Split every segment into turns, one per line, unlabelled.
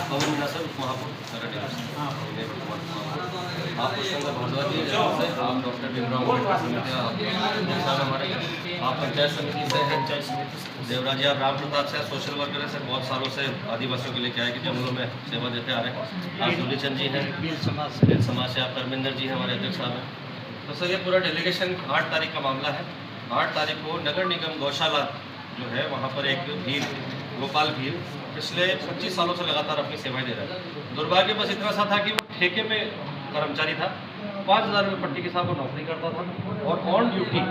पवन sir महापुर आप पुष्पेंद्र भारद्वाज जी से, आप डॉक्टर भीमराव अम्बेडकर समिति हमारे, आप पंचायत समिति से हैं, देवराज जी आप राम प्रताप से सोशल वर्कर से, बहुत सालों से आदिवासियों के लिए क्या है कि जंगलों में सेवा देते आ रहे हैं। आप दुलीचंद जी हैं, भील समाज से, आप धर्मेंद्र जी हैं हमारे अध्यक्ष साहब हैं। तो सर ये पूरा डेलीगेशन 8 तारीख का मामला है। 8 तारीख को नगर निगम गौशाला जो है वहाँ पर एक भील, गोपाल भील पिछले 25 सालों से लगातार अपनी सेवाएं दे रहा है। दुर्भाग्य बस इतना सा था कि वो ठेके में कर्मचारी था, 5,000 रुपये पट्टी के साथ वो नौकरी करता था, और ऑन ड्यूटी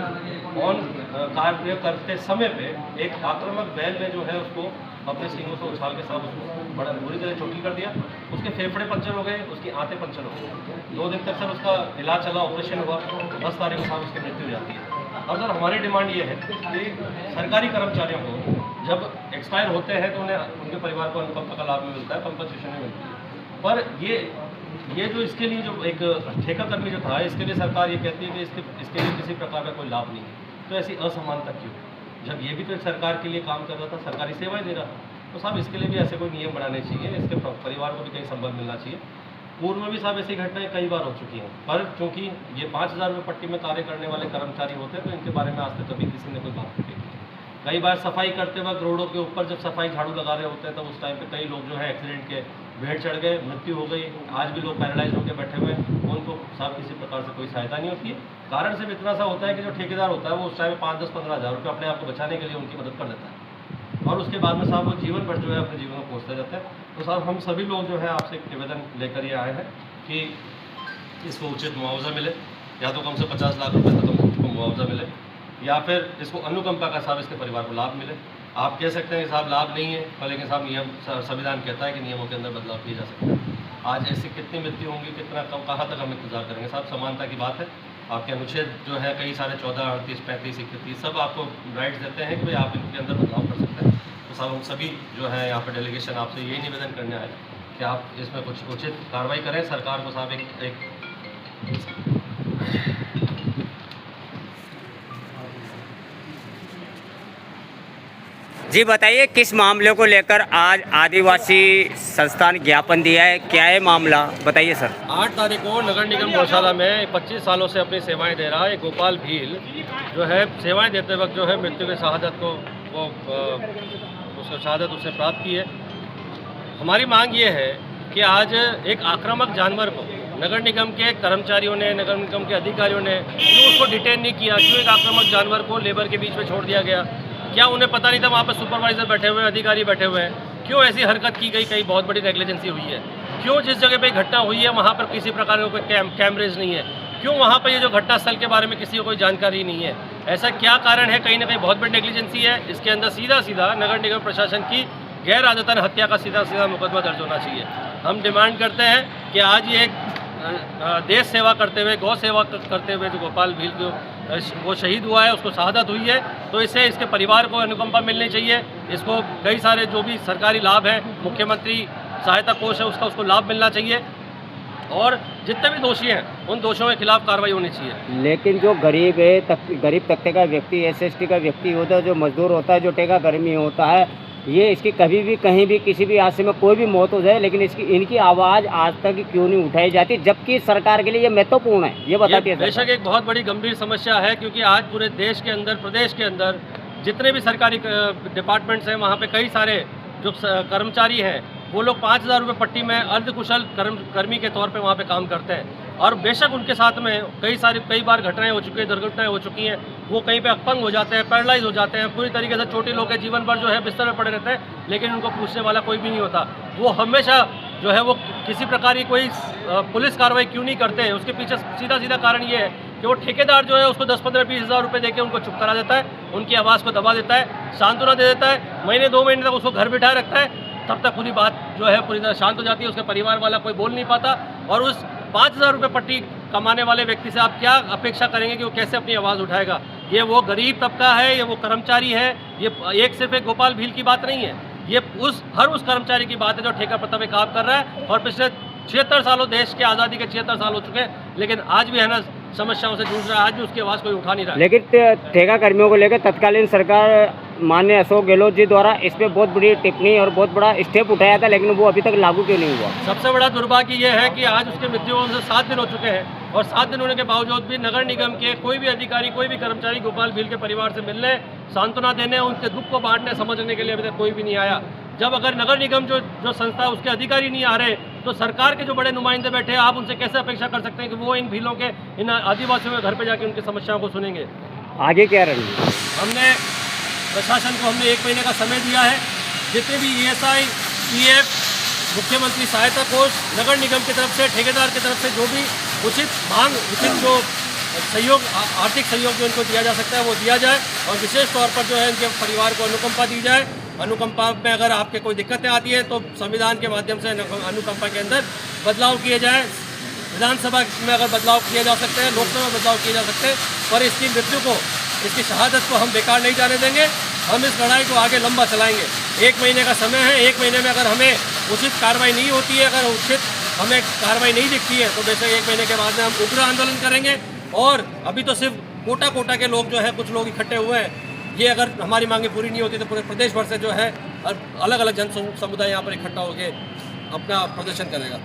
कार्य करते समय पे एक आक्रामक बैल ने जो है उसको अपने सींगों से उछाल के साथ उसको बड़ा बुरी तरह चोटी कर दिया। उसके फेफड़े पंचर हो गए, उसकी आंतें पंचर हो गई। 2 दिन तक सर उसका इलाज चला, ऑपरेशन हुआ, 10 तारीख को साहब उसकी मृत्यु हो जाती है। और सर हमारी डिमांड ये है कि सरकारी कर्मचारियों को जब एक्सपायर होते हैं तो उन्हें उनके परिवार को अनुकंपा का लाभ मिलता है, कंपनसेशन नहीं मिलती है। पर ये जो इसके लिए जो एक ठेका कर्मी जो था, इसके लिए सरकार ये कहती है कि इसके लिए किसी प्रकार का कोई लाभ नहीं है। तो ऐसी असमानता क्यों, जब ये भी तो एक सरकार के लिए काम कर रहा था, सरकारी सेवाएं दे रहा था। तो साहब इसके लिए भी ऐसे कोई नियम बनाने चाहिए, इसके परिवार को भी कहीं संबल मिलना चाहिए। पूर्व में भी साहब ऐसी घटनाएं कई बार हो चुकी हैं, पर क्योंकि ये 5,000 रुपये पट्टी में कार्य करने वाले कर्मचारी होते हैं तो इनके बारे में आज तक कभी किसी ने कोई बात नहीं की। कई बार सफाई करते वक्त रोडों के ऊपर जब सफाई झाड़ू लगा रहे होते हैं तो उस टाइम पे कई लोग जो है एक्सीडेंट के भेड़ चढ़ गए, मृत्यु हो गई। आज भी लोग पैरालाइज होकर बैठे हुए हैं, उनको साहब किसी प्रकार से कोई सहायता नहीं होती है। कारण सिर्फ इतना सा होता है कि जो ठेकेदार होता है वो उस टाइम में 5, 10, 15 हज़ार रुपये अपने आप को बचाने के लिए उनकी मदद कर देता है, और उसके बाद में साहब वो जीवन भर जो है अपने जीवन को कोसते रहते हैं। तो साहब हम सभी लोग जो है आपसे एक निवेदन लेकर ये आए हैं कि इसको उचित मुआवजा मिले, या तो कम से 50 लाख रुपये तक उसको मुआवजा मिले, या फिर इसको अनुकंपा का साहब इसके परिवार को लाभ मिले। आप कह सकते हैं कि साहब लाभ नहीं है, पर लेकिन साहब नियम संविधान कहता है कि नियमों के अंदर बदलाव किया जा सकता है। आज ऐसी कितनी मृत्यु होंगी, कितना कम, कहाँ तक हम इंतजार करेंगे साहब। समानता की बात है, आपके अनुच्छेद जो है कई सारे 14, 38, 35, 31 सब आपको राइट्स देते हैं कि भाई आप इनके अंदर बदलाव कर सकते हैं। तो साहब हम सभी जो है यहाँ पर डेलीगेशन आपसे यही निवेदन करने आए कि आप इसमें कुछ उचित कार्रवाई करें। सरकार को साहब एक
जी बताइए, किस मामले को लेकर आज आदिवासी संस्थान ज्ञापन दिया है, क्या है मामला, बताइए सर।
8 तारीख को नगर निगम गौशाला में 25 सालों से अपनी सेवाएं दे रहा है गोपाल भील जो है सेवाएं देते वक्त जो है मृत्यु की शहादत को शहादत उसने प्राप्त की है। हमारी मांग ये है कि आज एक आक्रामक जानवर को नगर निगम के कर्मचारियों ने, नगर निगम के अधिकारियों ने क्यों उसको डिटेन नहीं किया, क्यों एक आक्रामक जानवर को लेबर के बीच में छोड़ दिया गया? क्या उन्हें पता नहीं था वहाँ पर सुपरवाइजर बैठे हुए हैं, अधिकारी बैठे हुए हैं? क्यों ऐसी हरकत की गई? कहीं बहुत बड़ी नेग्लिजेंसी हुई है? क्यों जिस जगह पे घटना हुई है वहाँ पर किसी प्रकार का कोई कैमरेज नहीं है? क्यों वहाँ पर ये जो घटनास्थल के बारे में किसी को कोई जानकारी नहीं है? ऐसा क्या कारण है? कहीं ना कहीं बहुत बड़ी नेग्लिजेंसी है। इसके अंदर सीधा सीधा नगर निगम प्रशासन की गैर आदतन हत्या का सीधा सीधा मुकदमा दर्ज होना चाहिए। हम डिमांड करते हैं कि आज ये देश सेवा करते हुए, गौ सेवा करते हुए जो गोपाल भील को वो शहीद हुआ है, उसको शहादत हुई है, तो इससे इसके परिवार को अनुकंपा मिलनी चाहिए। इसको कई सारे जो भी सरकारी लाभ हैं, मुख्यमंत्री सहायता कोष है उसको लाभ मिलना चाहिए, और जितने भी दोषी हैं उन दोषियों के खिलाफ कार्रवाई होनी चाहिए।
लेकिन जो गरीब है, गरीब तबके का व्यक्ति, SST का व्यक्ति होता है, जो मजदूर होता है, जो ठेका कर्मी होता है, ये इसकी कभी भी कहीं भी किसी भी हादसे में कोई भी मौत हो जाए, लेकिन इनकी आवाज़ आज तक क्यों नहीं उठाई जाती, जबकि सरकार के लिए ये महत्वपूर्ण है, ये बताती है।
बेशक एक बहुत बड़ी गंभीर समस्या है, क्योंकि आज पूरे देश के अंदर, प्रदेश के अंदर जितने भी सरकारी डिपार्टमेंट्स हैं वहाँ पे कई सारे जो कर्मचारी हैं वो लोग 5,000 रुपये पट्टी में अर्धकुशल कर्मी के तौर पे वहाँ पे काम करते हैं, और बेशक उनके साथ में कई बार घटनाएं हो चुकी हैं, दुर्घटनाएं हो चुकी हैं। वो कहीं पे अपंग हो जाते हैं, पैरालाइज हो जाते हैं, पूरी तरीके से छोटे लोग के जीवन भर जो है बिस्तर में पड़े रहते हैं, लेकिन उनको पूछने वाला कोई भी नहीं होता। वो हमेशा जो है वो किसी प्रकार की कोई पुलिस कार्रवाई क्यों नहीं करते? उसके पीछे सीधा कारण ये है कि वो ठेकेदार जो है उसको 10, 15, 20 हज़ार रुपये देके उनको चुप करा देता है, उनकी आवाज़ को दबा देता है, सांत्वना दे देता है, महीने 2 महीने तक उसको घर बिठाए रखता है, तब तक पूरी बात जो है पूरी तरह शांत हो जाती है। उसके परिवार वाला कोई बोल नहीं पाता, और उस 5,000 रुपये पट्टी कमाने वाले व्यक्ति से आप क्या अपेक्षा करेंगे कि वो कैसे अपनी आवाज़ उठाएगा? ये वो गरीब तबका है, ये वो कर्मचारी है, ये सिर्फ एक गोपाल भील की बात नहीं है, ये हर उस कर्मचारी की बात है जो ठेका पत्ता पे काम कर रहा है। और पिछले 76 सालों, देश के आज़ादी के 76 साल हो चुके हैं, लेकिन आज भी है ना
समस्याओं से जूझ रहा है, आज भी उसकी आवाज़ कोई उठा नहीं रहा है।
लेकिन ठेका कर्मियों को लेकर तत्कालीन सरकार माननीय अशोक गहलोत जी द्वारा इस पे बहुत बड़ी टिप्पणी और बहुत बड़ा स्टेप उठाया था, लेकिन वो अभी तक लागू क्यों नहीं हुआ?
सबसे बड़ा दुर्भाग्य ये है कि आज उसके मृत्यु होने से 7 दिन हो चुके हैं और 7 दिन होने के बावजूद भी नगर निगम के कोई भी अधिकारी, कोई भी कर्मचारी गोपाल भील के परिवार से मिलने, सांत्वना देने, उनके दुख को बांटने, समझने के लिए अभी तक कोई भी नहीं आया। जब अगर नगर निगम जो संस्था है उसके अधिकारी नहीं आ रहे, तो सरकार के जो बड़े नुमाइंदे बैठे हैं, आप उनसे कैसे अपेक्षा कर सकते हैं कि वो इन भीलों के, इन आदिवासियों के घर पर जाके उनकी समस्याओं को सुनेंगे?
आगे क्या रणनीति?
हमने प्रशासन को 1 महीने का समय दिया है। जितने भी ESI, PF, मुख्यमंत्री सहायता कोष, नगर निगम की तरफ से, ठेकेदार की तरफ से जो भी उचित जो सहयोग, आर्थिक सहयोग जो उनको दिया जा सकता है वो दिया जाए और विशेष तौर पर जो है इनके परिवार को अनुकंपा दी जाए। अनुकंपा में अगर आपके कोई दिक्कतें आती है तो संविधान के माध्यम से अनुकंपा के अंदर बदलाव किए जाए। विधानसभा में अगर बदलाव किए जा सकते हैं, लोकसभा में बदलाव किए जा सकते हैं, पर इसकी मृत्यु को, इसकी शहादत को हम बेकार नहीं जाने देंगे। हम इस लड़ाई को आगे लंबा चलाएंगे। 1 महीने का समय है। 1 महीने में अगर हमें उचित कार्रवाई नहीं होती है, अगर उचित हमें कार्रवाई नहीं दिखती है, तो बेशक 1 महीने के बाद में हम उग्र आंदोलन करेंगे। और अभी तो सिर्फ कोटा के लोग जो है, कुछ लोग इकट्ठे हुए हैं। ये अगर हमारी मांगे पूरी नहीं होती तो पूरे प्रदेश भर से जो है अलग अलग जन समुदाय यहाँ पर इकट्ठा होकर अपना प्रदर्शन करेगा।